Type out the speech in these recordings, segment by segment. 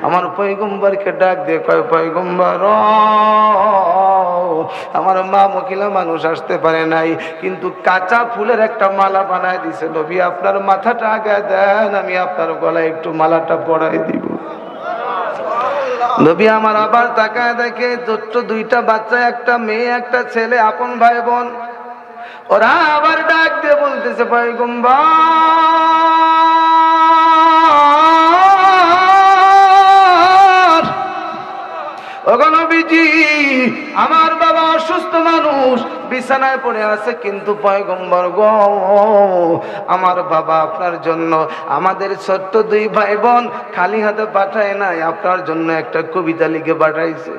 আমার পয়গম্বরকে ডাক দিয়ে কয়, পয়গম্বর আমার মা মহিলা মানুষ আসতে পারে নাই, কিন্তু কাঁচা ফুলের একটা মালা বানায় দিছে। নবী আপনার মাথাটা আগে দেন, আমি আপনার গলায় একটু মালাটা পরাই দিব। নবী আমার আবার তাকায় দেখে ছোট্ট দুইটা বাচ্চা, একটা মেয়ে একটা ছেলে, আপন ভাই বোন। ওরা আবার ডাক দিয়ে বলতেছে, পয়গম্বর ওগো নবীজি, আমার বাবা অসুস্থ মানুষ, বিছানায় পড়ে আছে, কিন্তু পয়গম্বর গো, আমার বাবা আপনার জন্য আমাদের ছোট্ট দুই ভাই বোন খালি হাতে পাঠায় নাই, আপনার জন্য একটা কবিতা লিখে পাঠাইছে।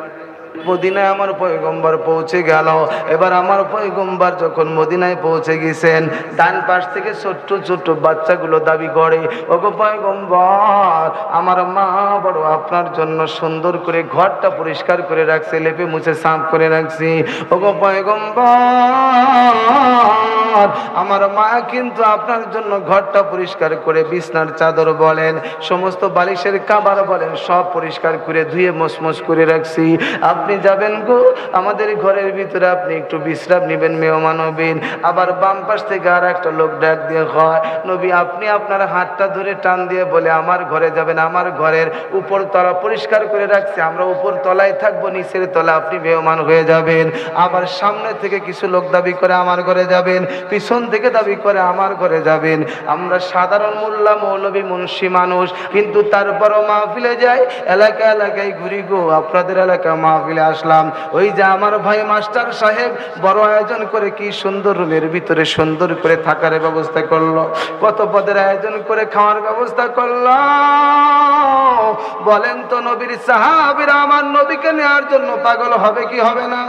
মদিনায় আমার পয়গম্বর পৌঁছে গেল। এবার আমার পয়গম্বর যখন মদিনায় পৌঁছে গেছেন, ডান পাশ থেকে ছোট্ট ছোট্ট বাচ্চাগুলো দাবি করে, ওগো পয়গম্বর, আমার মা বড় আপনার জন্য সুন্দর করে ঘরটা পরিষ্কার করে রাখছে, লেপে মুছে সাফ করে রাখছি। ওগো পয়গম্বর, আমার মা কিন্তু আপনার জন্য ঘরটা পরিষ্কার করে বিছনার চাদর বলেন, সমস্ত বালিশের কাবার বলেন, সব পরিষ্কার করে ধুয়ে মসমস করে রাখছি। আপনি যাবেন গো, আমাদের ঘরের ভিতরে আপনি একটু বিশ্রাম নেবেন, মেহমান হবেন। আবার বাম পাশ থেকে আর একটা লোক ডাক দিয়ে হয়, নবী আপনি আপনার হাতটা ধরে টান দিয়ে বলে আমার ঘরে যাবেন, আমার ঘরের উপর তলা পরিষ্কার করে রাখছি, আমরা উপর তলায় থাকবো, নিচের তলা আপনি মেহমান হয়ে যাবেন। আবার সামনে থেকে কিছু লোক দাবি করে আমার ঘরে যাবেন, পিছন থেকে দাবি করে আমার ঘরে যাবেন। আমরা সাধারণ মোল্লা মৌলবী মুন্সি মানুষ, কিন্তু তারপরও মাহফিলে যাই, এলাকা এলাকায় ঘুরি গো, আপনাদের এলাকা মাহফিলে আসলাম। ওই যে আমার ভাই মাস্টার সাহেব বড় আয়োজন করে, কি সুন্দর রুমের ভিতরে সুন্দর করে থাকার ব্যবস্থা করলো, কত পদের আয়োজন করে খাওয়ার ব্যবস্থা করলো। বলেন তো নবীর সাহাবীরা আমার নবীকে নেওয়ার জন্য পাগল হবে কি হবে না?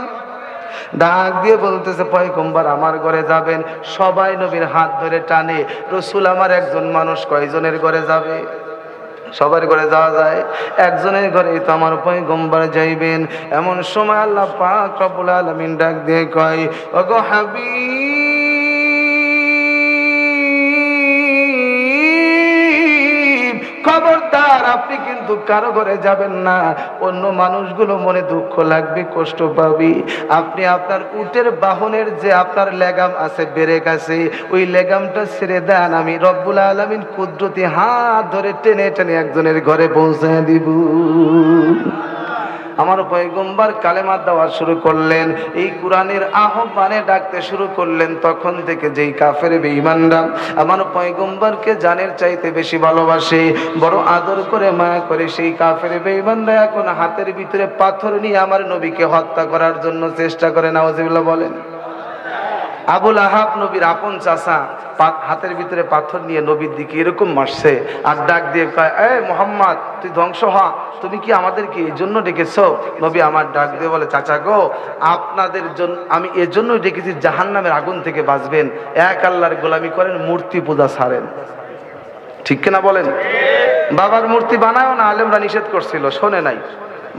ডাক দিয়ে বলতেছে, পয়গম্বর আমার ঘরে যাবেন। সবাই নবীর হাত ধরে টানে। রসুল আমার একজন মানুষ, কয়জনের ঘরে যাবে? সবার ঘরে যাওয়া যায়? একজনের ঘরে তো আমার পয়গম্বর যাইবেন। এমন সময় আল্লাহ পাক রব্বুল আলামিন ডাক দিয়ে কয়, ওগো হাবিব, খবরদার আপনি কিন্তু কারো ঘরে যাবেন না, অন্য মানুষগুলো মনে দুঃখ লাগবে, কষ্ট পাবি। আপনি আপনার উটের বাহনের যে আপনার লেগাম আছে, ব্রেক আছে, ওই লেগামটা ছেড়ে দেন, আমি রব্বুল আলামিন কুদরতি হাত ধরে টেনে টেনে একজনের ঘরে পৌঁছে দিব। আমার পয়গম্বর কালেমা দেওয়া শুরু করলেন, এই কোরআনের আহ্বানে ডাকতে শুরু করলেন। তখন থেকে যেই কাফের বেঈমানরা আমার পয়গম্বরকে জানের চাইতে বেশি ভালোবাসে, বড় আদর করে মায়া করে, সেই কাফের বেঈমানরা এখন হাতের ভিতরে পাথর নিয়ে আমার নবীকে হত্যা করার জন্য চেষ্টা করে। নাউজুবিল্লাহ বলেন। আবুল আহাব নবীর আপন চাচা, হাতের ভিতরে পাথর নিয়ে নবীর দিকে এরকম মারছে, আর ডাক দিয়ে কয়, এ মুহাম্মদ তুই ধ্বংস হ, তুমি কি আমাদেরকে এই জন্য ডেকেছো? নবী আমার ডাক দিয়ে বলে, চাচা গো, আপনাদের জন্য আমি এজন্যই ডেকেছি, জাহান্নামের আগুন থেকে বাঁচবেন, এক আল্লাহর গোলামি করেন, মূর্তি পূজা ছাড়েন। ঠিক কিনা বলেন? বাবার মূর্তি বানায়ও না, আলেমরা নিষেধ করছিল, শোনে নাই,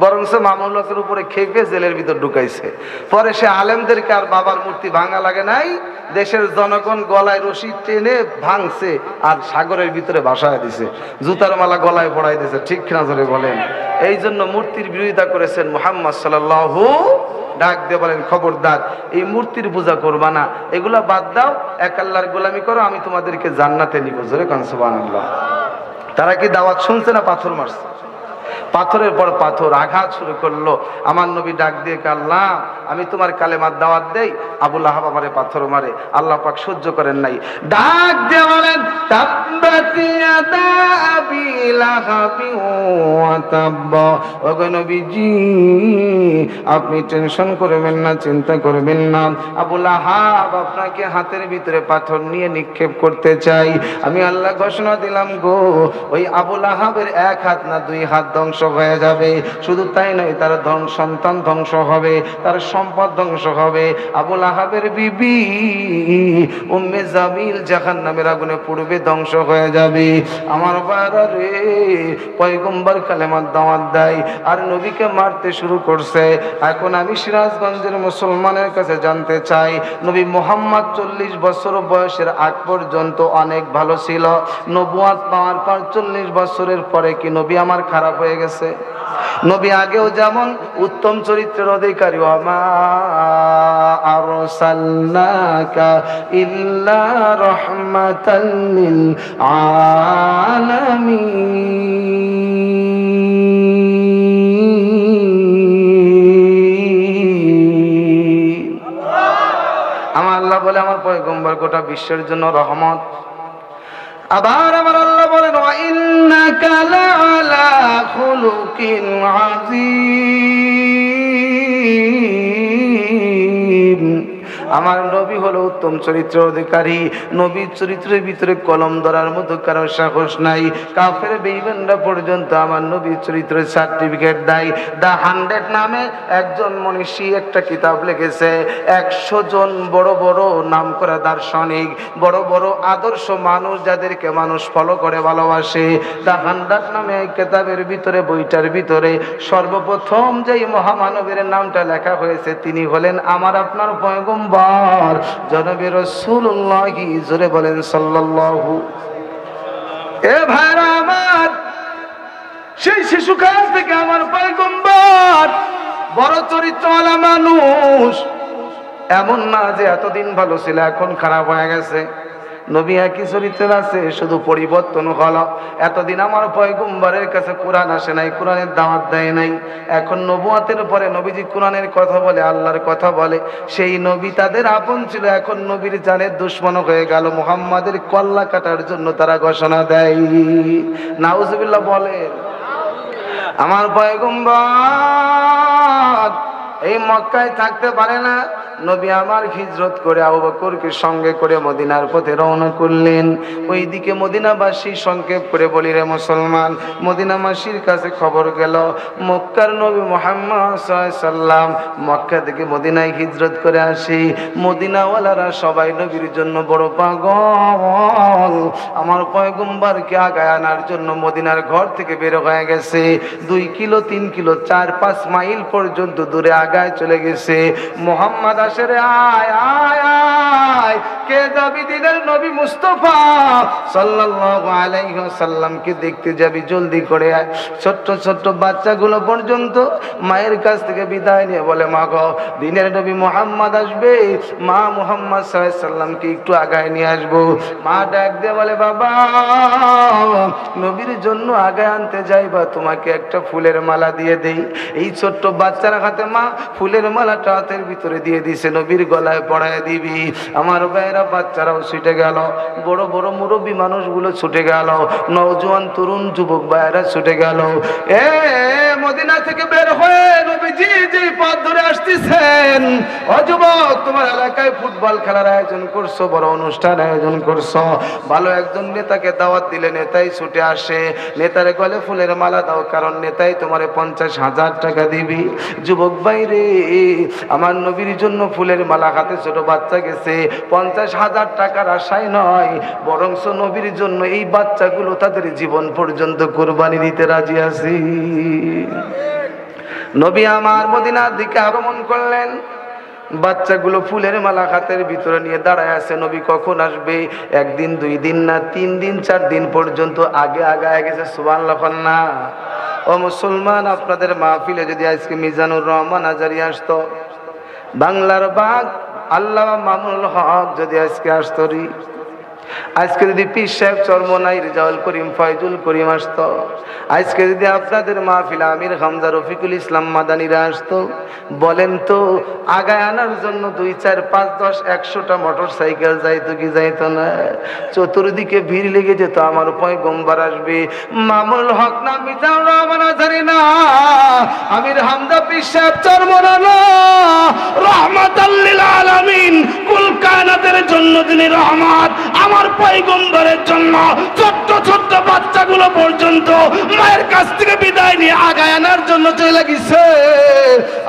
বরঞ্চ মামুলকের উপরে খেপে জেলের ভিতর ঢুকাইছে। পরে সে আলেমদেরকে আর বাবার মূর্তি ভাঙা লাগে নাই, দেশের জনগণ গলায় রশি টেনে ভাঙছে আর সাগরের ভিতরে ভাসায় দিছে, জুতার মালা গলায় পড়াই দিছে। ঠিক কিনা জোরে বলেন? এই জন্য মূর্তির বিরোধিতা করেছেন মুহাম্মদ সাল্লাল্লাহু। ডাক দিয়ে বলেন, খবরদার এই মূর্তির পূজা করবা না, এগুলা বাদ দাও, এক আল্লাহর গোলামি করো, আমি তোমাদেরকে জান্নাতে নিব। জোরে কান সুবহানাল্লাহ। তারা কি দাওয়াত শুনছে না পাথর মারছে? পাথরের পর পাথর আঘাত শুরু করলো। আমার নবী ডাক দিয়ে, আল্লাহ আমি তোমার কালেমার দাওয়াত দেই, আবুল আহাব আমারে পাথর মারে। আল্লাহ পাক সহ্য করেন নাই, ডাক দিয়ে বলেন, তাব্বাত ইয়াদা আবি লাহাবি ওয়া তাব্ব। ওগো নবীজি আপনি টেনশন করবেন না, চিন্তা করবেন না, আবুল আহাব আপনাকে হাতের ভিতরে পাথর নিয়ে নিক্ষেপ করতে চাই। আমি আল্লাহ ঘোষণা দিলাম গো, ওই আবুল আহাবের এক হাত না দুই হাত ধ্বংস হয়ে যাবে। শুধু তাই নয়, তার ধন সন্তান ধ্বংস হবে, তার সম্পদ ধ্বংস হবে। আবুল আহাবের বিবি উম্মে জামিল জাহান্নামের আগুনে পুড়বে, ধ্বংস হয়ে যাবে। আমার বাবা রে, পয়গম্বর কালেমার দাওয়াত দেয় আর নবীকে মারতে শুরু করছে। এখন আমি সিরাজগঞ্জের মুসলমানের কাছে জানতে চাই, নবী মুহাম্মদ 40 বছর বয়সের আগ পর্যন্ত অনেক ভালো ছিল, নবুয়াত পাওয়ার পর 40 বছরের পরে কি নবী আমার খারাপ হয়ে গেছে? আছে? নবী আগেও যেমন উত্তম চরিত্রের অধিকারী, ওয়ামা আরসালনাকা ইল্লা রাহমাতাল লিল আলামিন। আমার আল্লাহ বলে আমার পয়গম্বর গোটা বিশ্বের জন্য রহমত। আবার আমার আল্লাহ বলেন ওয়া ইন্নাকা লাআলা খুলুকিন আযীম। আমার নবী হলো উত্তম চরিত্রের অধিকারী। নবীর চরিত্রের ভিতরে কলম ধরার মতো কারো সাহস নাই। কাফের বেঈমানরা পর্যন্ত আমার নবীর চরিত্রের সার্টিফিকেট দেয়। দা 100 নামে একজন মনীষী একটা কিতাব লিখেছে। 100 জন বড় বড় নামকরা দার্শনিক, বড় বড় আদর্শ মানুষ যাদেরকে মানুষ ফলো করে ভালোবাসে, দা 100 নামে এই কিতাবের ভিতরে, বইটার ভিতরে সর্বপ্রথম যেই মহামানবের নামটা লেখা হয়েছে তিনি হলেন আমার আপনার পয়গম্বর জনাবে রাসূলুল্লাহ। জোরে বলেন সাল্লাল্লাহু। এ ভাইরা আমার, সেই শিশুকাল থেকে আমার পয়গম্বর বড় চরিত্রওয়ালা মানুষ। এমন না যে এতদিন ভালো ছিল এখন খারাপ হয়ে গেছে। নবী একই চরিত্রের আছে, শুধু পরিবর্তন হলো। এতদিন আমার পয়গম্বরের কাছে কোরআন আসে নাই, কোরআনের দাওয়াত দেয় নাই। এখন নবুয়তের পরে নবীজি কোরআনের কথা বলে, আল্লাহর কথা বলে। সেই নবী তাদের আপন ছিল, এখন নবীর জানের দুশমন হয়ে গেল। মুহাম্মাদের কল্লা কাটার জন্য তারা ঘোষণা দেয়। নাউজুবিল্লাহ বলেন। আমার পয়গম্বর এই মক্কায় থাকতে পারে না। নবী আমার হিজরত করে আবু বকরকে সঙ্গে করে মদিনার পথে রওনা করলেন। ওইদিকে মদিনাবাসী, সংক্ষেপ করে বলি রে মুসলমান, মদিনাবাসীর কাছে খবর গেল মক্কার নবী মুহাম্মদ সাল্লাল্লাহু আলাইহি সাল্লাম মক্কা থেকে মদিনায় হিজরত করে আসি। মদিনাওয়ালারা সবাই নবীর জন্য বড় পাগল। আমার পয়গম্বরকে আগায় আনার জন্য মদিনার ঘর থেকে বের হয়ে গেছে। 2 কিলো 3 কিলো 4-5 মাইল পর্যন্ত দূরে আগায় চলে গেছে। মুহাম্মদ আসরে আয় আয় আয়, কে যাবি দিনের নবী মুস্তাফা সাল্লাল্লাহু আলাইহি ওয়াসাল্লামকে দেখতে যাবি, জলদি করে আয়। ছোট্ট ছোট্ট বাচ্চাগুলো পর্যন্ত মায়ের কাছ থেকে বিদায় নিয়ে বলে মা গো, দিনের নবী মুহাম্মদ আসবে, মা মুহাম্মদ সাল্লাল্লাহু আলাইহি ওয়াসাল্লামকে একটু আগায় নিয়ে আসবো। মা ডাক দিয়ে বলে বাবা, নবীর জন্য আগায় আনতে যাইবা, তোমাকে একটা ফুলের মালা দিয়ে দেই। এই ছোট্ট বাচ্চার হাতে মা ফুলের মালাটা হাতের ভিতরে দিয়ে দিছে, নবীর গলায় পড়ায় দিবি। আমার ভাইরা বাচ্চারাও ছুটে গেল, বড় বড় মুরব্বী মানুষগুলো ছুটে গেল, নওজোয়ান তরুণ যুবক ভাইরা ছুটে গেল। এ মদিনা থেকে বের হয়ে নবীজি যে পথ ধরে আসতেছেন, ও যুবক তোমার এলাকায় ফুটবল খেলার আয়োজন করছো, বড় অনুষ্ঠান আয়োজন করছো, ভালো একজন নেতাকে দাওয়াত দিলে নেতাই ছুটে আসে। নেতার গলে ফুলের মালা দাও, কারণ নেতাই তোমারে 50,000 টাকা দিবি। যুবক ভাই রে, আমার নবীর জন্য ফুলের মালা হাতে ছোট বাচ্চা গেছে, 50,000 টাকার আশায় নয়, বরংস নবীর জন্য এই বাচ্চাগুলো তাদের জীবন পর্যন্ত কোরবানি দিতে রাজি আছে। নবী আমার মদিনার দিকে আগমন করলেন। বাচ্চাগুলো ফুলের মালা হাতের ভিতরে নিয়ে দাঁড়ায় আছে, নবী কখন আসবে। 1 দিন 2 দিন না, 3 দিন 4 দিন পর্যন্ত আগে আগায় গেছে। সুবহানাল্লাহ না? ও মুসলমান, আপনাদের মাহফিলে যদি আজকে মিজানুর রহমান আজারি আসতো, বাংলার বাগ আল্লামা মামুনুল হক যদি আজকে আসতো, আজকে যদি পীর সাহেব চরমনাই রেজাউল করিম ফয়জুল করিম আসতো, আজকে যদি আপনাদের মাহফিল আমির হামজা রফিকুল ইসলাম মাদানিরা আসতো, বলেন তো আগায় আনার জন্য 2, 4, 5, 10, 100টা মোটর সাইকেল যাইতো কি যাইতো না? চতুর্দিকে ভিড় লেগে যেত। আমার পয়গম্বর আসবে, মামুনুল হক না, মিজানুর রহমান আজারি না, আমির হামজা পীর সাহেব চরমনা না, রাহমাতাল লিল আলামিন, কুল কায়নাতের জন্য তিনি রহমত। আমার পয়গম্বরের জন্য ছোট্ট ছোট্ট বাচ্চাগুলো পর্যন্ত মায়ের কাছ থেকে বিদায় নিয়ে আগায় আনার জন্য চলে গেছে।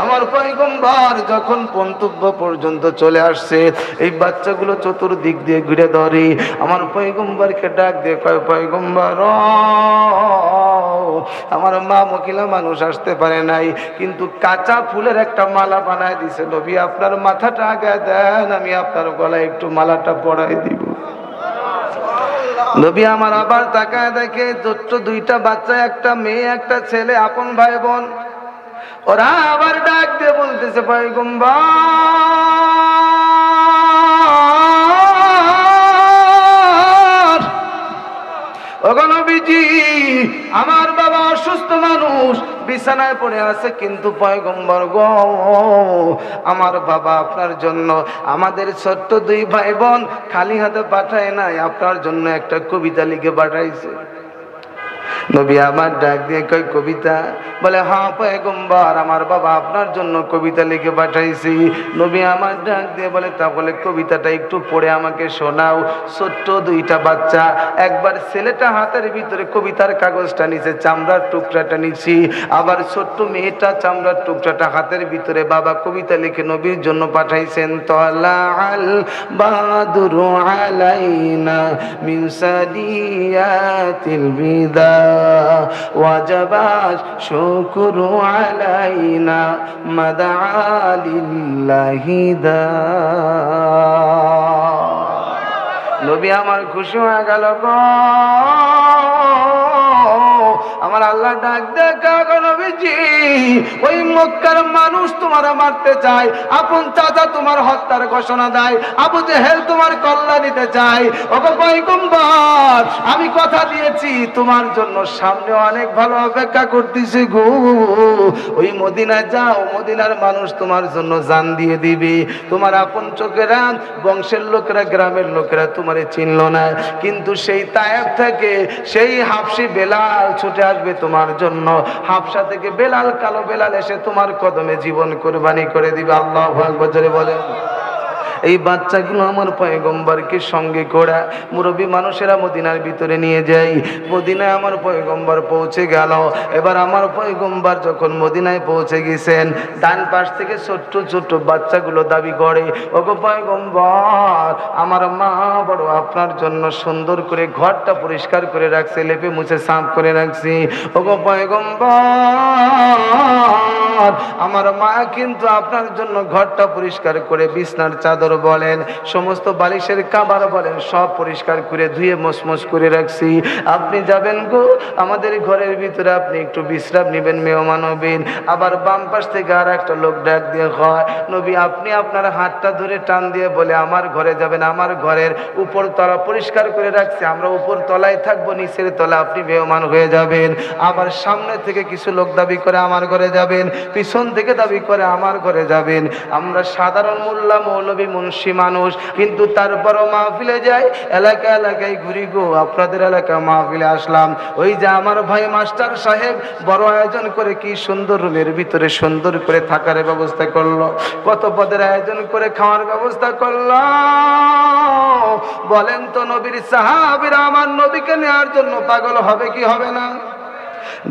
আমার পয়গম্বর যখন গন্তব্য পর্যন্ত চলে আসছে, এই বাচ্চাগুলো চতুর্দিক দিয়ে ঘুরে ধরে, আমার পয়গম্বরকে ডাক দিয়ে কয় পয়গম্বর, আমার মা মহিলা মানুষ আসতে পারে নাই, কিন্তু কাঁচা ফুলের একটা মালা বানায় দিছে। নবী আপনার মাথাটা আগে দেন, আমি আপনার গলায় একটু মালাটা পরাই দিব। নবী আমার আবার তাকায় দেখে ছোট্ট দুইটা বাচ্চা, একটা মেয়ে একটা ছেলে, আপন ভাই বোন। ওরা আবার ডাক দিয়ে বলতেছে পয়গম্বর, ওগো নবীজি, আমার বাবা অসুস্থ মানুষ, বিছানায় পড়ে আছে, কিন্তু পয়গম্বর গো, আমার বাবা আপনার জন্য আমাদের ছোট্ট দুই ভাই বোন খালি হাতে পাঠায় নাই, আপনার জন্য একটা কবিতা লিখে পাঠাইছে। নবী আমার ডাক দিয়ে কয় কবিতা? বলে হ্যাঁ পয়গম্বর, আমার বাবা আপনার জন্য কবিতা লিখে পাঠাইছি। নবী আমার ডাক দিয়ে বলে তাহলে কবিতাটা একটু পড়ে আমাকে শোনাও। ছোট্ট দুইটা বাচ্চা, একবার ছেলেটা হাতের ভিতরে কবিতার কাগজটা নিচে, চামড়ার টুকরাটা নিছি, আবার ছোট্ট মেয়েটা চামড়ার টুকরাটা হাতের ভিতরে, বাবা কবিতা লিখে নবীর জন্য পাঠাইছেন। তালাআল বাদরু আলাইনা মিন সাদিয়াতিল বিদা ওয়াজাবাত শুকরু আলাইনা মাদআ লিল্লাহি দা। নবী আমার খুশি হয়ে গেল গো, আমার আল্লাহ ডাক দেখা গো নবীজি, ওই মক্কার মানুষ তোমার মারতে চায়, আপন চাচা তোমার হত্যার ঘোষণা দেয়, আবু জেহেল তোমার কল্যাণ নিতে চায়। ওগো পয়গম্বর, আমি কথা দিয়েছি তোমার জন্য সামনে অনেক ভালো অপেক্ষা করতেছে গো, ওই মদিনায় যাও, মদিনার মানুষ তোমার জন্য জান দিয়ে দিবে। তোমার আপন চোখেরা, বংশের লোকেরা, গ্রামের লোকেরা তোমারে চিনল না, কিন্তু সেই তায়েফ থেকে সেই হাবশী বেলাল ছুটে আসবে তোমার জন্য। হাবশা থেকে বেলাল, কালো বেলাল এসে তোমার কদমে জীবন কুরবানি করে দিবে। আল্লাহু আকবার জোরে বলেন। এই বাচ্চাগুলো আমার পয়গম্বরকে সঙ্গে করে মুরব্বী মানুষেরা মদিনার ভিতরে নিয়ে যায়। মদিনায় আমার পয়গম্বর পৌঁছে গেল। এবার আমার পয়গম্বর যখন মদিনায় পৌঁছে গেছেন, ডান পাশ থেকে ছোট্ট ছোট্ট বাচ্চাগুলো দাবি করে, ওগো পয়গম্বর, আমার মা বড় আপনার জন্য সুন্দর করে ঘরটা পরিষ্কার করে রাখছে, লেপে মুছে সাফ করে রাখছি। ওগো পয়গম্বর, আমার মা কিন্তু আপনার জন্য ঘরটা পরিষ্কার করে বিছনার চাদর বলেন, সমস্ত বালিশের কাবার বলেন, সব পরিষ্কার করে ধুয়ে মসমস করে রাখছি। আপনি যাবেন গো আমাদের ঘরের ভিতরে, আপনি একটু বিশ্রাম নেবেন, মেহমান হবেন। আবার বাম পাশ থেকে আর একটা লোক ডাক দিয়ে হয়, নবী আপনি আপনার হাতটা ধরে টান দিয়ে বলে আমার ঘরে যাবেন, আমার ঘরের উপর তলা পরিষ্কার করে রাখছি, আমরা উপর তলায় থাকবো, নিচের তলা আপনি মেহমান হয়ে যাবেন। আবার সামনে থেকে কিছু লোক দাবি করে আমার ঘরে যাবেন, পিছন থেকে দাবি করে আমার ঘরে যাবেন। আমরা সাধারণ মোল্লা মৌলবী মুন্সি মানুষ, কিন্তু তারপরও মাহফিলে যাই, এলাকা এলাকায় ঘুরি গো, আপনাদের এলাকা মাহফিলে আসলাম। ওই যে আমার ভাই মাস্টার সাহেব বড় আয়োজন করে, কি সুন্দর রুমের ভিতরে সুন্দর করে থাকার ব্যবস্থা করলো, কত পদের আয়োজন করে খাওয়ার ব্যবস্থা করলো। বলেন তো নবীর সাহাবীরা আমার নবীকে নেওয়ার জন্য পাগল হবে কি হবে না?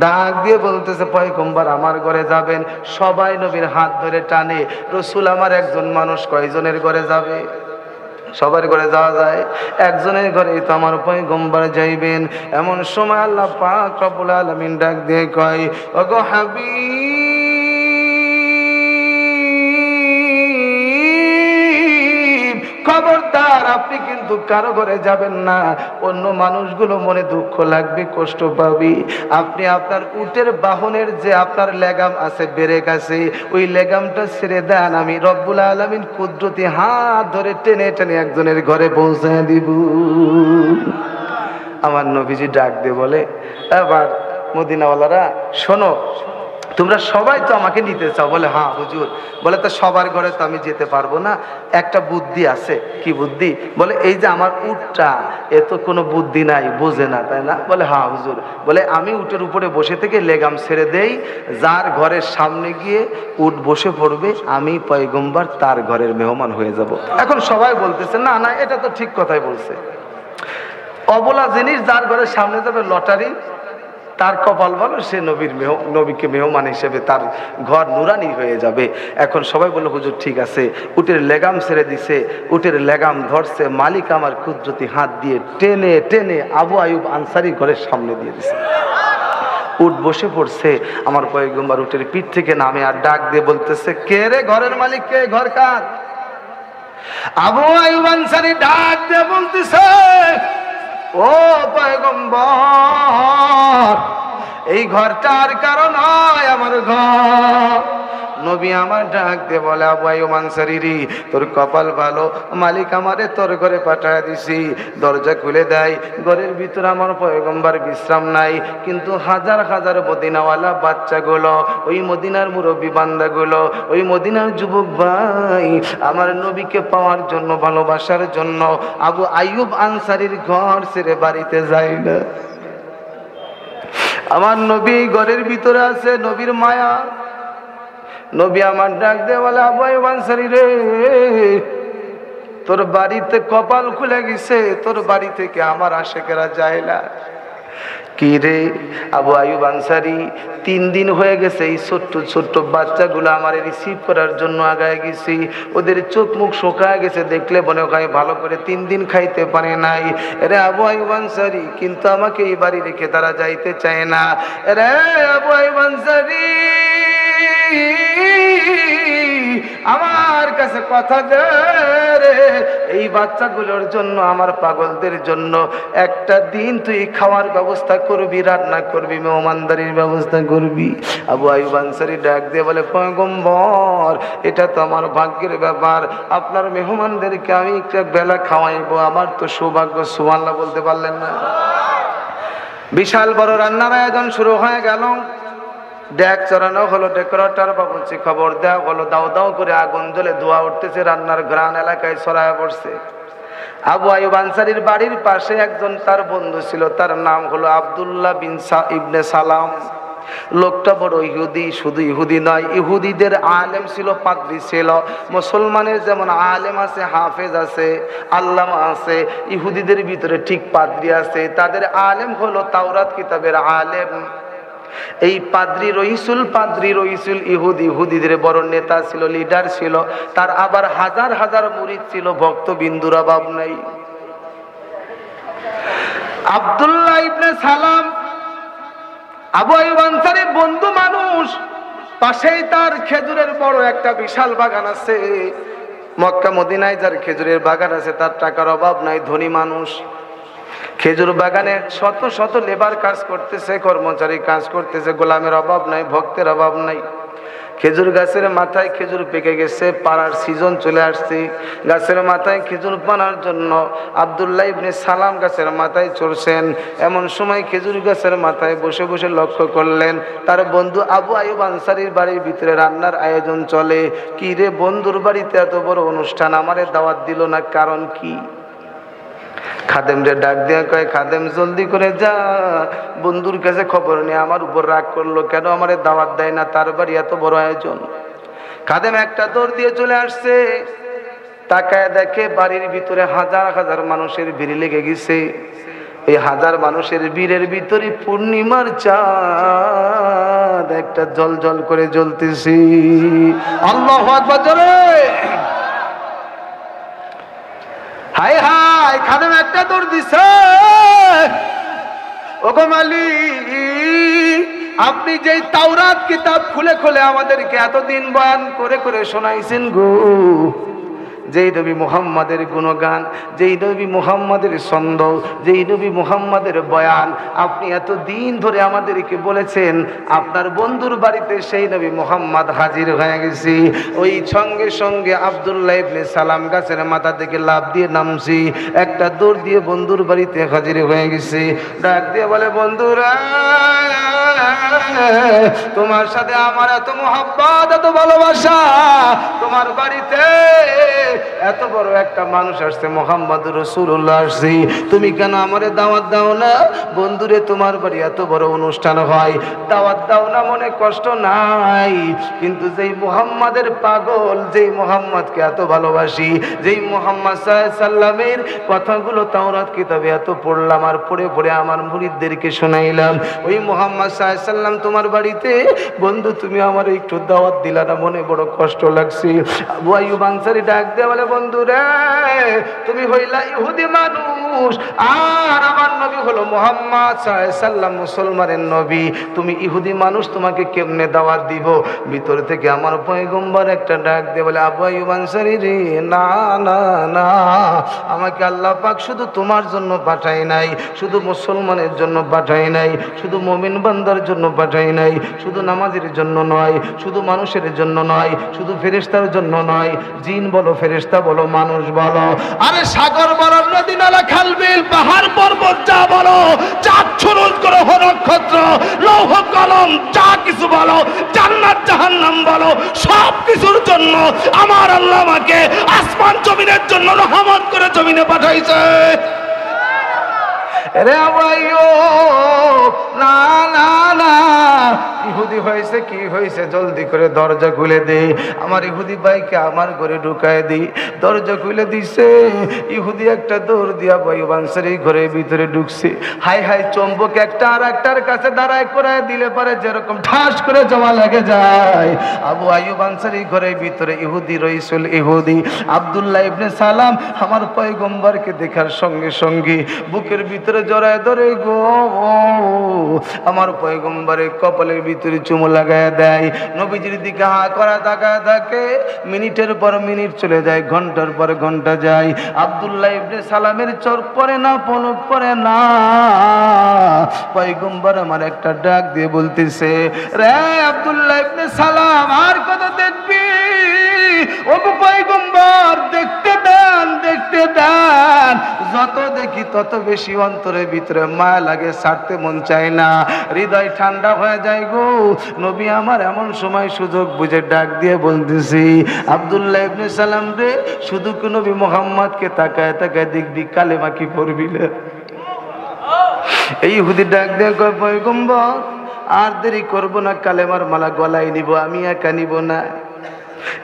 ডাক দিয়ে বলতেছে পয়গম্বর আমার ঘরে যাবেন। সবাই নবীর হাত ধরে টানে। রসুল আমার একজন মানুষ, কয়জনের ঘরে যাবে? সবার ঘরে যাওয়া যায়? একজনের ঘরে তো আমার পয়গম্বর যাইবেন। এমন সময় আল্লাহ পাক রব্বুল আলামিন ডাক দিয়ে কয়, ওগো হাবিব, খবরদার আপনি কিন্তু কারো ঘরে যাবেন না, অন্য মানুষগুলো মনে দুঃখ লাগবে, কষ্ট পাবি। আপনি আপনার উটের বাহনের যে আপনার লেগাম আছে, ব্রেক আছে, ওই লেগামটা ছেড়ে দেন, আমি রব্বুল আলামিন কুদরতি হাত ধরে টেনে টেনে একজনের ঘরে পৌঁছায় দিব। আমার নবীজি ডাক দিয়ে বলে, এবার মদিনাওয়ালারা শোনো, তোমরা সবাই তো আমাকে নিতে চাও। বলে হ্যাঁ হুজুর। বলে তো সবার ঘরে তো আমি যেতে পারবো না, একটা বুদ্ধি আছে। কি বুদ্ধি? বলে এই যে আমার উটটা, এ তো কোনো বুদ্ধি নাই, বোঝে না, তাই না? বলে হ্যাঁ হুজুর। বলে আমি উটের উপরে বসে থেকে লেগাম ছেড়ে দেই, যার ঘরের সামনে গিয়ে উট বসে পড়বে, আমি পয়গম্বর তার ঘরের মেহমান হয়ে যাব। এখন সবাই বলতেছে না না, এটা তো ঠিক কথাই বলছে। অবলা জিনিস যার ঘরের সামনে যাবে, লটারি, তার কপাল ভালো, সে নবীকে মেহমান হিসেবে তার ঘর নুরানি হয়ে যাবে। এখন সবাই বলল হুজুর ঠিক আছে। উটের লেগাম ছেড়ে দিছে, উটের লেগাম ধরছে, মালিক আমার কুদরতি হাত দিয়ে টেনে টেনে আবু আয়ুব আনসারী ঘরের সামনে দিয়ে দিছে। উট বসে পড়ছে। আমার পয়গম্বর উটের পিঠ থেকে নামে আর ডাক দিয়ে বলতেছে, কে রে ঘরের মালিক, কে, ঘর কার? আবু আয়ুব আনসারী ডাক দিয়ে বলতেছে, ও পয়গম্বর, এই ঘরটার কারণ হয় আমার ঘর। নবী আমার ডাক দিয়ে বলে, আবু আইয়ুব আনসারী রে, তোর কপাল ভালো, মালিক আমারে তোর ঘরে পাঠায় দিছি। দরজা খুলে দেয়, ঘরের ভিতরে আমার পয়গম্বর বিশ্রাম নাই, কিন্তু হাজার হাজার মদিনাওয়ালা বাচ্চাগুলো, ওই মদিনার মুরব্বী বান্দাগুলো, ওই মদিনার যুবক ভাই আমার নবীকে পাওয়ার জন্য, ভালোবাসার জন্য আবু আইয়ুব আনসারীর ঘর ছেড়ে বাড়িতে যায় না। আমার নবী ঘরের ভিতরে আছে, নবীর মায়া। নবী আমার ডাক দিয়ে বলে, আবু আইয়ুব আনসারী রে, তোর বাড়িতে কপাল খুলে গেছে, তোর বাড়ি থেকে আমার আশেকেরা যায় না। কি রে আবু আইয়ুব আনসারী, 3 দিন হয়ে গেছে এই ছোট্ট ছোট্ট বাচ্চাগুলো আমার রিসিভ করার জন্য আগায় গেছি, ওদের চোখ মুখ শুকায় গেছে, দেখলে মনে হয় ভালো করে 3 দিন খাইতে পারে নাই। রে আবু আইয়ুব আনসারী, কিন্তু আমাকে এই বাড়ি রেখে তারা যাইতে চায় না। রে আবু আইয়ুব আনসারী, আমার কাছে কথা দে রে, এই বাচ্চাগুলোর জন্য, আমার পাগলদের জন্য একটা দিন তুই খাওয়ার ব্যবস্থা করবি, রান্না করবি, মেহমানদারির ব্যবস্থা করবি। আবু আইয়ুব আনসারী ডাক দিয়ে বলে, পয়গম্বর, এটা তো আমার ভাগ্যের ব্যাপার, আপনার মেহমানদেরকে আমি একটা বেলা খাওয়াইবো, আমার তো সৌভাগ্য। সুবহানাল্লাহ বলতে পারলেন না? বিশাল বড় রান্নার আয়োজন শুরু হয়ে গেল। ডেক চড়ানো হলো, ডেকোরেটর বাবুর্চি খবর দেওয়া হলো, দাও দাও করে আগুন জ্বলে ধোঁয়া উঠতেছে, রান্নার ঘ্রাণ এলাকায় ছড়ায় পড়ছে। আবু আইয়ুব আনসারীর বাড়ির পাশে একজন তার বন্ধু ছিল, তার নাম হলো আব্দুল্লাহ বিন ইবনে সালাম। লোকটা বড় ইহুদি, শুধু ইহুদি নয়, ইহুদিদের আলেম ছিল, পাদ্রী ছিল। মুসলমানের যেমন আলেম আছে, হাফেজ আছে, আল্লামা আছে, ইহুদিদের ভিতরে ঠিক পাদ্রী আছে। তাদের আলেম হলো তাওরাত কিতাবের আলেম। এই পাদ্রী রইসুল ইহুদিদের বড় নেতা ছিল, লিডার ছিল। তার আবার হাজার হাজার মুরিদ ছিল, ভক্তবিন্দুর অভাব নাই। আব্দুল্লাহ ইবনে সালাম আবু আইয়ুব আনসারীর বন্ধু মানুষ, পাশেই তার খেজুরের বড় একটা বিশাল বাগান আছে। মক্কা মদিনায় যার খেজুরের বাগান আছে, তার টাকার অভাব নাই, ধনী মানুষ। খেজুর বাগানে শত শত লেবার কাজ করতেছে, কর্মচারী কাজ করতেছে, গোলামের অভাব নাই, ভক্তের অভাব নাই। খেজুর গাছের মাথায় খেজুর পেকে গেছে, পাড়ার সিজন চলে আসছে। গাছের মাথায় খেজুর পানার জন্য আব্দুল্লাহ ইবনে সালাম গাছের মাথায় চড়ছেন। এমন সময় খেজুর গাছের মাথায় বসে বসে লক্ষ্য করলেন তার বন্ধু আবু আইয়ুব আনসারীর বাড়ির ভিতরে রান্নার আয়োজন চলে। কি রে, বন্ধুর বাড়িতে এত বড় অনুষ্ঠান, আমারে দাওয়াত দিল না, কারণ কি? খাদেমরে ডাক দিয়া কয়, খাদেম জলদি করে যা, বন্ধুর কাছে খবর নিয়ে আমার উপর রাগ করলো, কেন আমারে দাওয়াত দেয় না, তার বাড়ি এত বড় আয়োজন। খাদেম একটা দৌড় দিয়ে চলে আসছে, তাকায় দেখে বাড়ির ভিতরে হাজার হাজার মানুষের ভিড় লেগে গেছে। এই হাজার মানুষের ভিড়ের ভিতরে পূর্ণিমার চাঁদ একটা জল জল করে জ্বলতেছে। আল্লাহু আকবার জোরে। হায় হায়, খাদেম একটা দৌড় দিছে, ওগো মালিক, আপনি যেই তাওরাত কিতাব খুলে খুলে আমাদেরকে এতদিন বয়ান করে করে শোনাইছেন গো, যেই নবী মুহাম্মাদের গুণগান, যেই নবী মুহাম্মাদের ছন্দ, যেই নবী মুহাম্মাদের বয়ান আপনি এত দিন ধরে আমাদেরকে বলেছেন, আপনার বন্ধুর বাড়িতে সেই নবী মুহাম্মদ হাজির হয়ে গেছি। ওই সঙ্গে সঙ্গে আব্দুল্লাহ ইবনে সালাম গাছের মাথা থেকে লাফ দিয়ে নামছি, একটা দৌড় দিয়ে বন্ধুর বাড়িতে হাজির হয়ে গেছি। ডাক দিয়ে বলে, বন্ধুরা, তোমার সাথে আমার এত মোহাব্বত, এত ভালোবাসা, তোমার বাড়িতে এত বড় একটা মানুষ আসছে, মুহাম্মদুর রাসূলুল্লাহ আসছে, তুমি কেন আমারে দাওয়াত দাও না? বন্ধুরে, তোমার বাড়ি এত বড় অনুষ্ঠান হয়, দাওয়াত দাও না, মনে কষ্ট নাই, কিন্তু যেই মুহাম্মাদের পাগল, যেই মুহাম্মদকে এত ভালোবাসি, যেই মুহাম্মদ সাল্লাল্লাহু আলাইহি সাল্লামের কথাগুলো তাওরাত কিতাবে এত পড়লাম আর পড়ে পড়ে আমার মুরিদদেরকে শোনাইলাম, ওই মুহাম্মদ সাল্লাল্লাহু আলাইহি সাল্লাম তোমার বাড়িতে, বন্ধু তুমি আমার একটু দাওয়াত দিলা না, মনে বড় কষ্ট লাগছে। আবু আইয়ুব আনসারী ডাক দেওয়া বলে, বন্ধু রে, তুমি হইলা ইহুদি মানুষ, আর আমার নবী হলো মুহাম্মদ সাল্লাল্লাহু আলাইহি সাল্লাম মুসলমানের নবী, তুমি ইহুদি মানুষ, তোমাকে কেমনে দাওয়াত দিব? ভিতর থেকে আমার পয়গম্বর একটা ডাক দিয়ে বলে, আবু আইয়ুব আনসারী রে, না না না, আমাকে আল্লাহ পাক শুধু তোমার জন্য পাঠায় নাই, শুধু মুসলমানের জন্য পাঠায় নাই, শুধু মুমিন বান্দার জন্য পাঠায় নাই, শুধু নামাজের জন্য নয়, শুধু মানুষের জন্য নয়, শুধু ফেরেশতার জন্য নয়, জিন বলো, ফেরেশতা বলো, মানুষ বলো, আরে সাগর বলো, নদী নালা খাল বিল পাহাড় পর্বত যা বলো, চাঁদ সূরজ গ্রহ নক্ষত্র লৌহ কলম যা কিছু বলো, জান্নাত জাহান্নাম বলো, সব কিছুর জন্য আমার আল্লাহ আমাকে আসমান জমিনের জন্য রহমত করে জমিনে পাঠাইছে। রে আবাইও, না না না, ইহুদি হয়েছে কি হয়েছে, জলদি করে দরজা খুলে দে, আমার ইহুদি ভাইকে আমার ঘরে ঢুকায় দি। দরজা খুলে দিছে, ইহুদি একটা দৌড় দিয়া আবু আইয়ুব আনসারী ঘরের ভিতরে ঢুকছে। হাই হাই, চম্বক একটা আর একটার কাছে দাঁড়ায় করায় দিলে পারে যেরকম ঠাস করে জমা লাগে যায়। আবু আইয়ুব আনসারী ঘরের ভিতরে ইহুদি রইসুল ইহুদি আব্দুল্লাহ ইবনে সালাম আমার পয়গম্বরকে দেখার সঙ্গে সঙ্গে বুকের ভিতরে জড়ায় ধরে গো, আমার পয়গম্বরের কপালের ভিতরে চুমু লাগায় দেয়। নবীজির দিকে হা করা তাকায় থাকে, মিনিটের পর মিনিট চলে যায়, ঘন্টার পর ঘন্টা যায়। আব্দুল্লাহ ইবনে সালামের চোখ পড়ে না, পলক পড়ে না। পয়গম্বর আমার একটা ডাক দিয়ে বলতেছে, রে আব্দুল্লাহ ইবনে সালাম, আর কত দেখবি? ও পয়গম্বর, দেখতে দেন, দেখতে দেন। যত দেখি তত বেশি অন্তরের ভিতরে মায়া লাগে, ছাড়তে মন চায় না, হৃদয় ঠান্ডা হয়ে যায় গো। নবী আমার এমন সময় সুযোগ বুঝে ডাক দিয়ে বলতেছি, আব্দুল্লাহ ইবনে সালাম রে, শুধু কি নবী মুহাম্মদকে তাকায় তাকায় দেখবি, কালেমা কি পড়বি না? এই ইহুদি ডাক দিয়ে কয়, পয়গম্বর আর দেরি করবো না, কালেমার মালা গলায় নিব, আমি একা নিব না।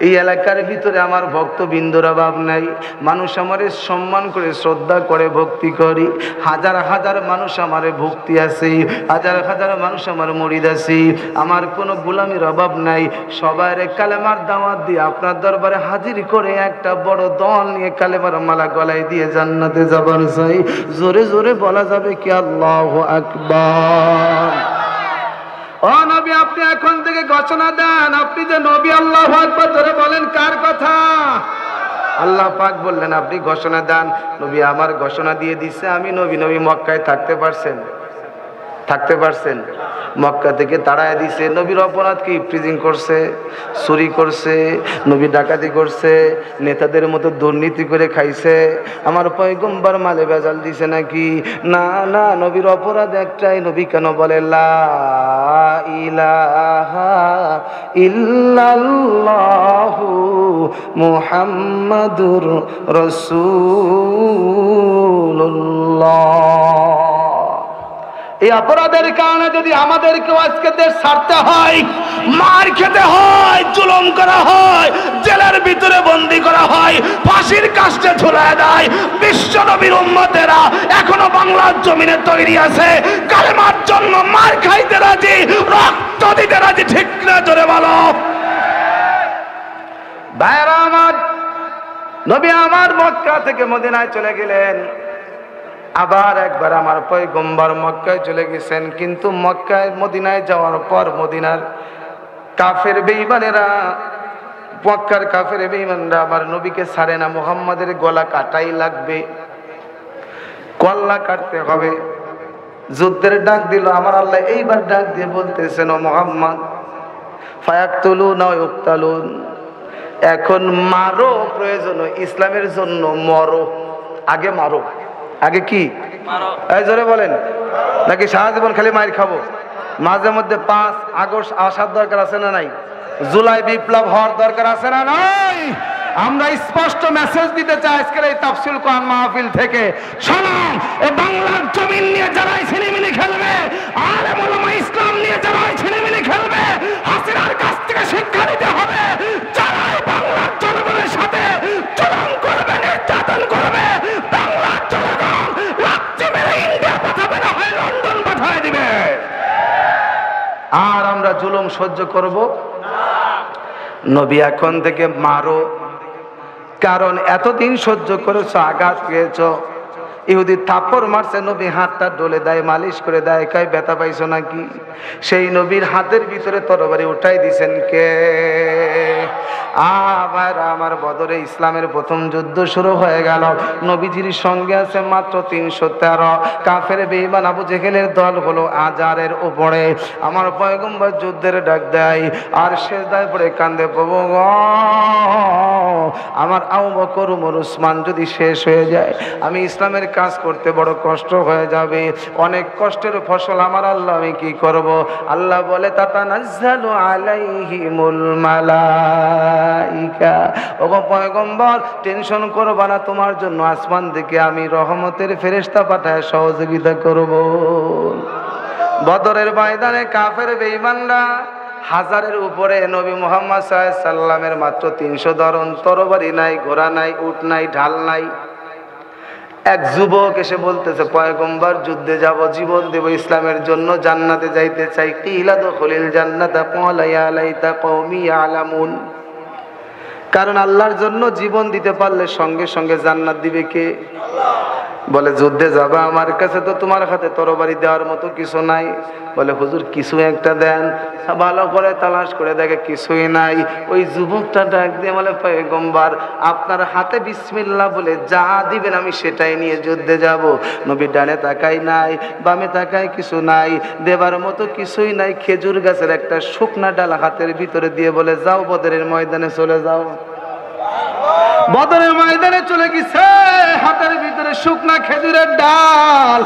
এই এলাকার ভিতরে আমার ভক্তবৃন্দর অভাব নাই, মানুষ আমারে সম্মান করে, শ্রদ্ধা করে, ভক্তি করি। হাজার হাজার মানুষ আমারে ভক্তি আছে, হাজার হাজার মানুষ আমার মুরিদ আছে, আমার কোনো গোলামির অভাব নাই। সবাইরে কালেমার দাওয়াত দিয়ে আপনার দরবারে হাজির করে একটা বড় দল নিয়ে কালেমার মালা গলায় দিয়ে জান্নাতে যাবার চাই। জোরে জোরে বলা যাবে কি আল্লাহু আকবার? ও নবী, আপনি এখন থেকে ঘোষণা দেন, আপনি যে নবী, আল্লাহু আকবার জোরে বলেন, কার কথা? আল্লাহ পাক বললেন আপনি ঘোষণা দেন। নবী আমার ঘোষণা দিয়ে দিচ্ছে, আমি নবী। নবী মক্কায় থাকতে পারছেন? থাকতে পারছেন? মক্কা থেকে তাড়ায় দিছে। নবীর অপরাধ কি? প্রিজিং করছে, চুরি করছে, নবী ডাকাতি করছে, নেতাদের মতো দুর্নীতি করে খাইছে। আমার পয়গম্বর মালে ভেজাল দিছে নাকি? না না, নবীর অপরাধ একটাই। নবী কেন বলে লা ইলাহা ইল্লাল্লাহু মুহাম্মাদুর রাসূলুল্লাহ। এই অপরাধের কারণে যদি আমাদেরকেও আজকে দেশ ছাড়তে হয়, মার খেতে হয়, জুলুম করা হয়, জেলের ভিতরে বন্দী করা হয়, ফাঁসির কাস্টে ঝুলায় দেয়, বিশ্ব নবীর উম্মতেরা এখনো বাংলার জমিনে তৈরি আছে, কালেমার জন্য মার খাইতে রাজি, রক্ত দিতে রাজি, ঠিক না? জোরে বলো। ভাইরা আমার, নবী আমার মক্কা থেকে মদিনায় চলে গেলেন। আবার একবার আমার পয়গম্বর মক্কায় চলে গেছেন, কিন্তু মক্কায় মদিনায় যাওয়ার পর মদিনার কাফের বেঈমানেরা, মক্কার কাফের বেঈমানরা আমার নবীকে ছাড়ে না। মুহাম্মাদের গলা কাটাই লাগবে, কল্লা কাটতে হবে। যুদ্ধের ডাক দিল আমার আল্লাহ। এইবার ডাক দিয়ে বলতেছেন, ও মুহাম্মদ, ফায়াকতুলুনা ওয়া ইউকতালুন, এখন মারো, প্রয়োজন ইসলামের জন্য মরো। আগে মারো। আগে কি? এই জোরে বলেন, নাকি সারা জীবন খালি মাইর খাবো? মাঝে মধ্যে 5 আগস্ট আসার দরকার আছে না নাই? জুলাই বিপ্লব হওয়ার দরকার আছে না নাই? আমরা স্পষ্ট মেসেজ দিতে চাই আজকের এই তাফসীর কোরআন মাহফিল থেকে। শোনান, এই বাংলার জমিন নিয়ে যারা ছিনিমিনি খেলবে, আলেম ওলামা ইসলাম নিয়ে যারা ছিনিমিনি খেলবে, হাসিনার কাছ থেকে শিক্ষা নিতে হবে। যারা বাংলার জনগণের সাথে জুলুম করবে, নির্যাতন করবে, বাংলার জনগণ লাঠি মেরে ইন্ডিয়া পাঠাবে, না হয় লন্ডন পাঠিয়ে দিবে। আর আমরা জুলুম সহ্য করব না। নবী এখন থেকে মারো, কারণ এতদিন সহ্য করেছো, আঘাত পেয়েছো। ইহুদি থাপ্পড় মারছে, নবী হাতটা ডলে দেয়, মালিশ করে দেয়, কয় ব্যথা পাইছো নাকি? সেই নবীর হাতের ভিতরে তরবারি উঠাই দিছেন কে? আবার আমার বদরে ইসলামের প্রথম যুদ্ধ শুরু হয়ে গেল। নবীজির সঙ্গে আছে মাত্র 313। কাফের বেঈমান আবু জেহেলের দল হলো আজারের উপরে। আমার পয়গম্বর যুদ্ধের ডাক দেয় আর সেজদায় পড়ে কান্দে, প্রভু গো, আমার আবু বকর ওমর ওসমান যদি শেষ হয়ে যায়, আমি ইসলামের কাজ করতে বড় কষ্ট হয়ে যাবে। অনেক কষ্টের ফসল আমার আল্লাহ, আমি কি করব? আল্লাহ বলে, তাতানাজ্জালু আলাইহিমুল মালাইকা, ওগো পয়গম্বর টেনশন করবা না, তোমার জন্য আসমান থেকে আমি রহমতের ফেরেশতা পাঠায় সহযোগিতা করব। বদরের ময়দানে কাফের বেঈমানরা হাজারের উপরে, নবী মুহাম্মদ সাল্লাল্লাহু আলাইহি সাল্লামের মাত্র 300 ধরন, তরবারি নাই, ঘোড়া নাই, উট নাই, ঢাল নাই। এক যুবক এসে বলতেছে, পয়গম্বর যুদ্ধে যাব, জীবন দেব ইসলামের জন্য, জান্নাতে যাইতে চাই। কিলা দুখুলিল জান্নাতা ক্বালা ইয়া লাইতা কওমি ইয়ালামুন। কারণ আল্লাহর জন্য জীবন দিতে পারলে সঙ্গে সঙ্গে জান্নাত দিবে কে? বলে, যুদ্ধে যাবা, আমার কাছে তো তোমার হাতে তরবারি দেওয়ার মতো কিছু নাই। বলে, হুজুর কিছু একটা দেন। ভালো করে তালাশ করে দেখে কিছুই নাই। ওই যুবকটা ডাক দিয়ে বলে, পয়গম্বর আপনার হাতে বিসমিল্লাহ বলে যা দিবেন আমি সেটাই নিয়ে যুদ্ধে যাব। নবী ডানে তাকাই নাই, বামে তাকাই, কিছু নাই, দেবার মতো কিছুই নাই। খেজুর গাছের একটা শুকনা ডাল হাতের ভিতরে দিয়ে বলে, যাও বদরের ময়দানে চলে যাও। বদরের ময়দানে চলে গেছে, হাতের ভিতরে শুকনা খেজুরের ডাল।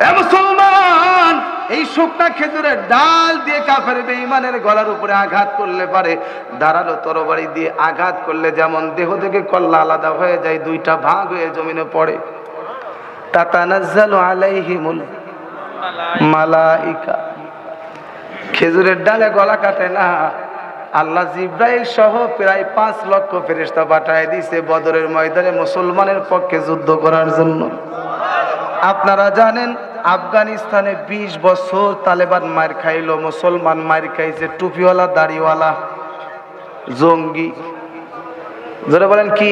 এ মুসলমান, এই শুকনা খেজুরের ডাল দিয়ে কাফের বেঈমানের গলার উপরে আঘাত করলে পারে, ধারালো তরবারি দিয়ে আঘাত করলে যেমন দেহ থেকে কল্লা আলাদা হয়ে যায়, দুইটা ভাগ হয়ে জমিনে পড়ে। তাতানাজ্জালু আলাইহিমুল মালাইকা। খেজুরের ডালে গলা কাটে না, আল্লাহ জিব্রাইল সহ প্রায় 5 লক্ষ ফেরেশতা পাঠায় দিয়েছে বদরের ময়দানে মুসলমানের পক্ষে যুদ্ধ করার জন্য। আপনারা জানেন আফগানিস্তানে 20 বছর তালেবান মার খাইলো, মুসলমান মার খাইছে টুপিওয়ালা দাড়িওয়ালা জঙ্গি। যারা বলেন কি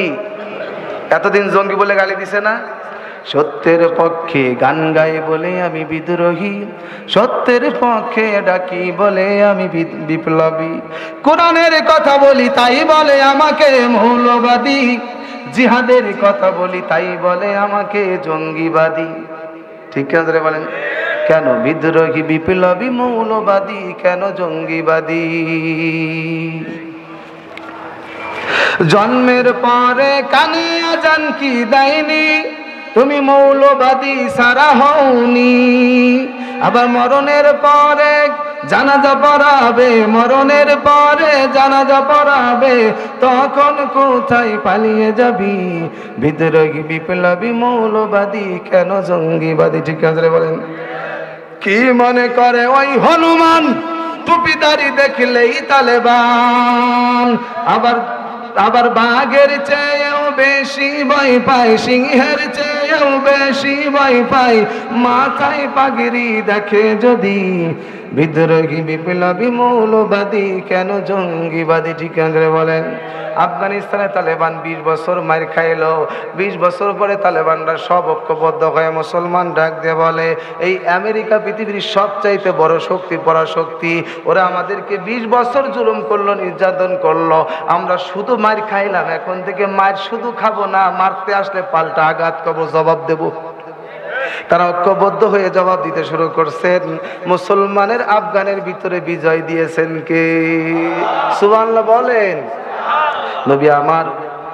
এতদিন জঙ্গি বলে গালি দিছে না? সত্যের পক্ষে গান গাই বলে আমি বিদ্রোহী, সত্যের পক্ষে ডাকি বলে আমি বিপ্লবী, কোরআনের কথা বলি তাই বলে আমাকে মৌলবাদী, জিহাদের কথা বলি তাই বলে আমাকে জঙ্গিবাদী। ঠিক আছে বলেন, কেন বিদ্রোহী, বিপ্লবী, মৌলবাদী, কেন জঙ্গিবাদী? জন্মের পরে কানিয়া জান কি দেয়নি, তুমি মৌলবাদী সারা হওনি। আবার মরণের পরে জানাজা পড়াবে, মরণের পরে জানাজা পড়াবে, তখন কোথায় পালিয়ে যাবি? বিদ্রোহী, বিপ্লবী, মৌলবাদী, কেন জঙ্গিবাদী? ঠিক আছে বলেন। কি মনে করে ওই হনুমান টুপিদারি দেখলেই তালেবান? আবার বাঘের চেয়েও বেশি ভয় পায়, সিংহের চেয়েও বেশি ভয় পায়, মাথায় পাগড়ি দেখে যদি। বিদ্রোহী, বিপ্লবী, মৌলবাদী, কেন জঙ্গিবাদী? ঠিক আছে বলেন। আফগানিস্তানে তালেবান 20 বছর মার খাইলো। 20 বছর পরে তালেবানরা সব ঐক্যবদ্ধ হয়ে মুসলমান ডাক দিয়ে বলে, এই আমেরিকা পৃথিবীর সবচাইতে বড় শক্তি, পরাশক্তি। ওরা আমাদেরকে 20 বছর জুলুম করলো, নির্যাতন করলো, আমরা শুধু মার খাইলাম, এখন থেকে মার শুধু খাবো না, মারতে আসলে পাল্টা আঘাত করবো, জবাব দেব। তারা ঐক্যবদ্ধ হয়ে জবাব দিতে শুরু করছেন। মুসলমানের আফগানের ভিতরে বিজয় দিয়েছেন কে? সুবহানাল্লাহ বলেন। নবী আমার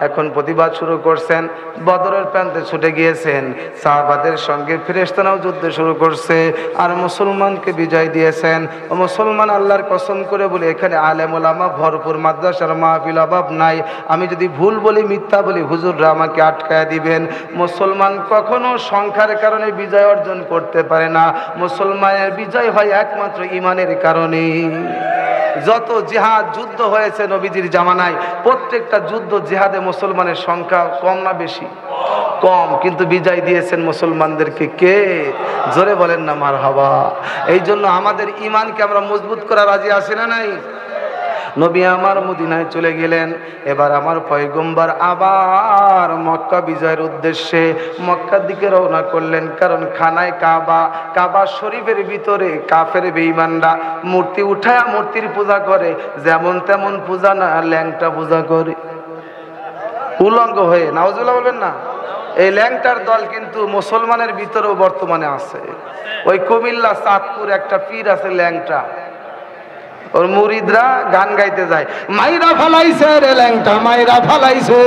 এখন প্রতিবাদ শুরু করছেন, বদরের প্রান্তে ছুটে গিয়েছেন, সাহাবাদের সঙ্গে ফেরেশতারাও যুদ্ধ শুরু করছে, আর মুসলমানকে বিজয় দিয়েছেন। ও মুসলমান, আল্লাহর কসম করে বলি, এখানে আলেম ওলামা ভরপুর, মাদ্রাসার মাহফিল অভাব নাই। আমি যদি ভুল বলি, মিথ্যা বলি, হুজুররা আমাকে আটকায় দিবেন। মুসলমান কখনো সংখ্যার কারণে বিজয় অর্জন করতে পারে না, মুসলমানের বিজয় হয় একমাত্র ইমানের কারণে। যত জিহাদ যুদ্ধ হয়েছে নবীজির জামানায়, প্রত্যেকটা যুদ্ধ জিহাদে মুসলমানের সংখ্যা কম না বেশি? কম, কিন্তু বিজয় দিয়েছেন মুসলমানদেরকে কে? জোরে বলেন না মারহাবা। এই জন্য আমাদের ইমানকে আমরা মজবুত করা রাজি আছি না নাই? নবী আমার মদিনায় চলে গেলেন। এবার আমার পয়গম্বর আবার মক্কা বিজয়ের উদ্দেশ্যে মক্কার দিকে রওনা করলেন। কারণ খানায় কাবা, কাবা শরীফের ভিতরে কাফের বেঈমানরা মূর্তি উঠায়া মূর্তির পূজা করে, যেমন তেমন পূজা না, ল্যাংটা পূজা করে উলঙ্গ হয়ে। নাউজুবিল্লাহ বলবেন না? এই ল্যাংটার দল কিন্তু মুসলমানের ভিতরেও বর্তমানে আছে। ওই কুমিল্লা চাঁদপুর একটা পীর আছে ল্যাংটা, ওর মুরিদরা গান গাইতে যায়, মাইরা ফালাইছে রে ল্যাংটা, মাইরা ফালাইছে।